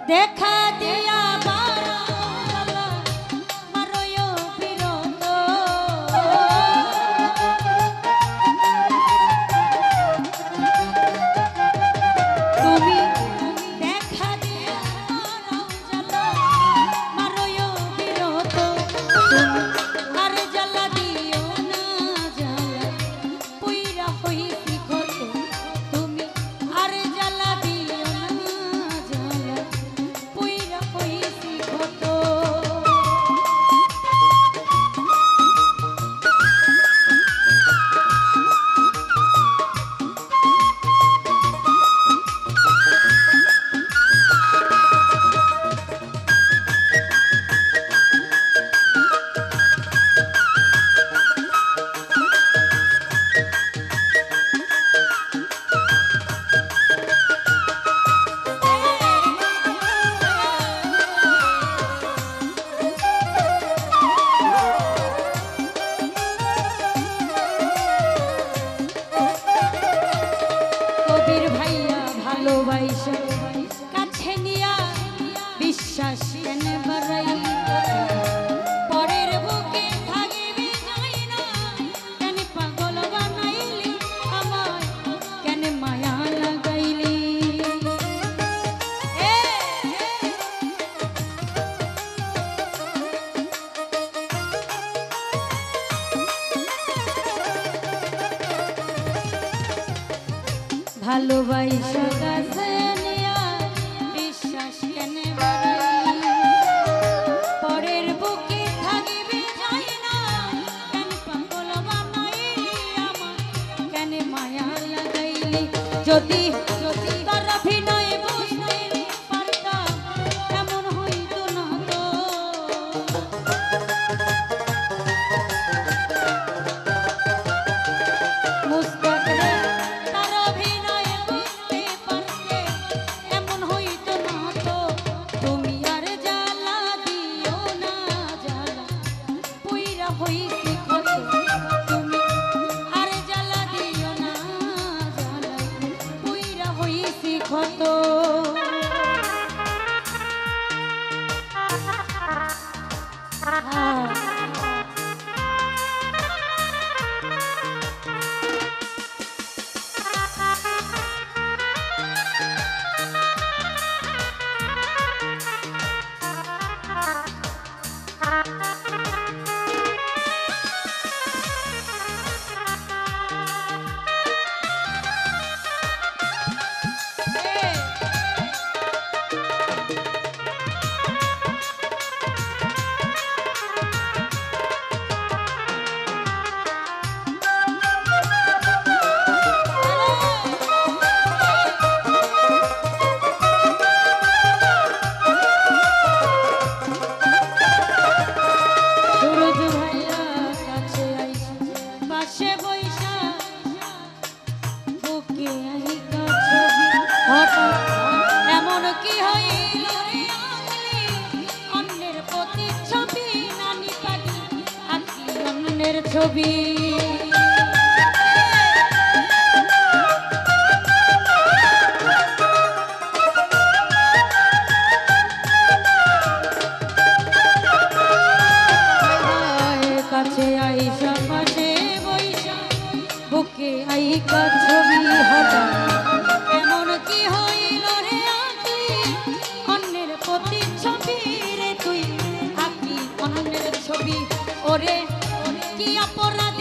দেখা দিয়া বারো মারো বিরত তুমি দেখা দিয়া মারো বিরত তুমি আর জ্বালা দিও না জ্বালা পুইরা হইছি কত তুমি আর জ্বালা দিও না জ্বালা পুইরা হইছি কত ভালোবাসা কাছে নিয়া বিশ্বাস কেন বাড়াই পরের বুকে থাকিবি যাই না কেন পাগল বানাইলি আমায় কেন মায়া লাগাইলি ভালোবাসা কাছে নিয়া বিশ্বাস কেন বাড়াই পরের বুকে থাকিবি যাই না কেন পাগল বানাইলি আমার কেন মায়া লাগাইলি যদি তোর অভিনয় বুঝতে পারতাম এমন হইতো না তো মুস্তাক রে কত এমন কি হইল রে আঁকলি অন্যের প্রতি ছবি নানি পাগি আঁকলি অন্যের ছবি কাছে আইসা পাশে বইসা বুকে আইকা ছবি হঠাৎ এমন কি হইল রে আঁকলি অন্যের প্রতি ছবি রে তুই আঁকলি অন্যের ছবি ওরে কি অপরাধ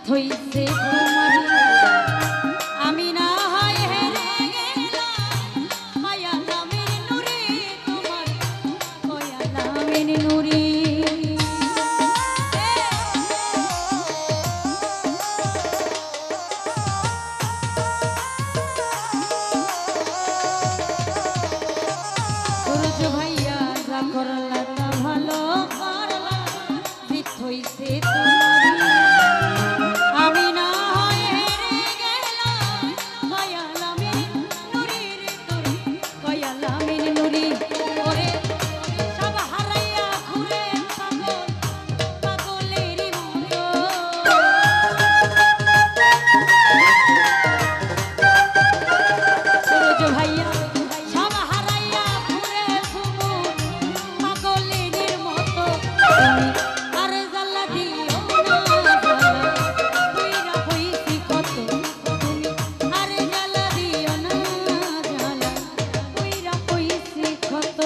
হইছে তোমার আমি না হয় হেরে গেলাম মায়া নামের নুরে তোমার কয়া নামের নুরে সূরজ ভাইয়া যা করলা তা ভালো করলা জিত হইছে তোমার আমি না হয় হেরে গেলাম কয়ালামের নুরি রে তোর কয়ালামের নুরি ওরে সব হারাইয়া ঘুরে পাগল পাগলের মতো সূরজ ভাইয়া সব হারাইয়া ঘুরে ঘুমু পাগলের মতো তুমি আর জ্বালা দিও না কইরা হইছি কত তুমি আর জ্বালা দিও না জ্বালা কইরা হইছি কত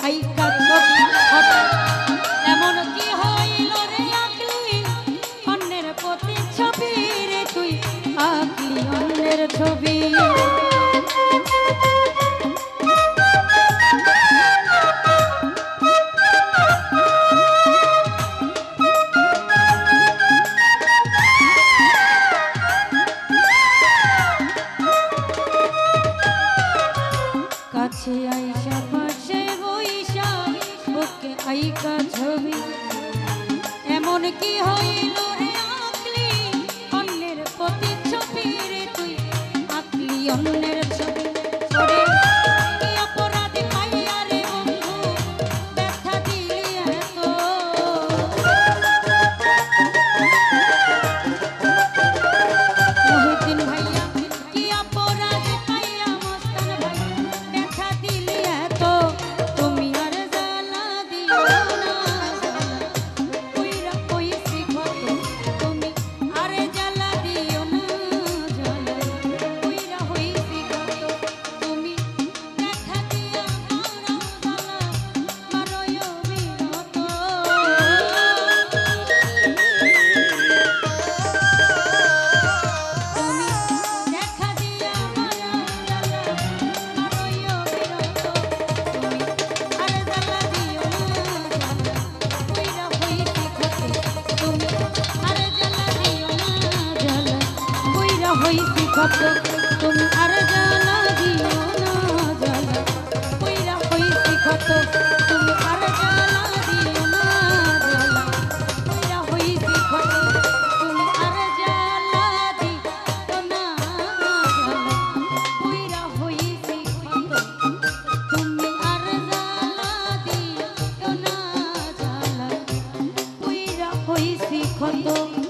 আইকা ছবি হঠাৎ এমন কি হইল রে আঁকলি অন্যের প্রতি ছবি রে তুই আঁকলি অন্যের ছবি কাছে আইসা পাশে বইসা বুকে আইকা ছবি এমন কি হইল রে আঁকলি অন্যের প্রতি ছবি রে তুই আঁকলি অন্যের ছবি ওরে কি অপরাধী পাইয়া রে বন্ধু ব্যথা দিলি এত মহিউদ্দিন ভাইয়া কি অপরাধী পাইয়া মস্তান ভাই ব্যথা দিলি এত তুমি আর জ্বালা দিও না কইরা কইছি কত তুমি আর জ্বালা দিও না জ্বালা কইরা হইছি কত তুমি দেখা দিয়া মারাও জ্বালা মারয়ো বিরত তুমি দেখা দিয়া মারাও জ্বালা মারয়ো বিরত তুমি আর জ্বালা দিও না জ্বালা কইরা হইছি কত তুমি আর জ্বালা দিও না জ্বালা কইরা হইছি কত তুমি আর জ্বালা দিও না জ্বালা কইরা হইছি কত তুমি আর জ্বালা দিও না জ্বালা কইরা হইছি কত তুমি আর জ্বালা দিও না জ্বালা কইরা হইছি কত তুমি আর জ্বালা দিও না জ্বালা কইরা হইছি কত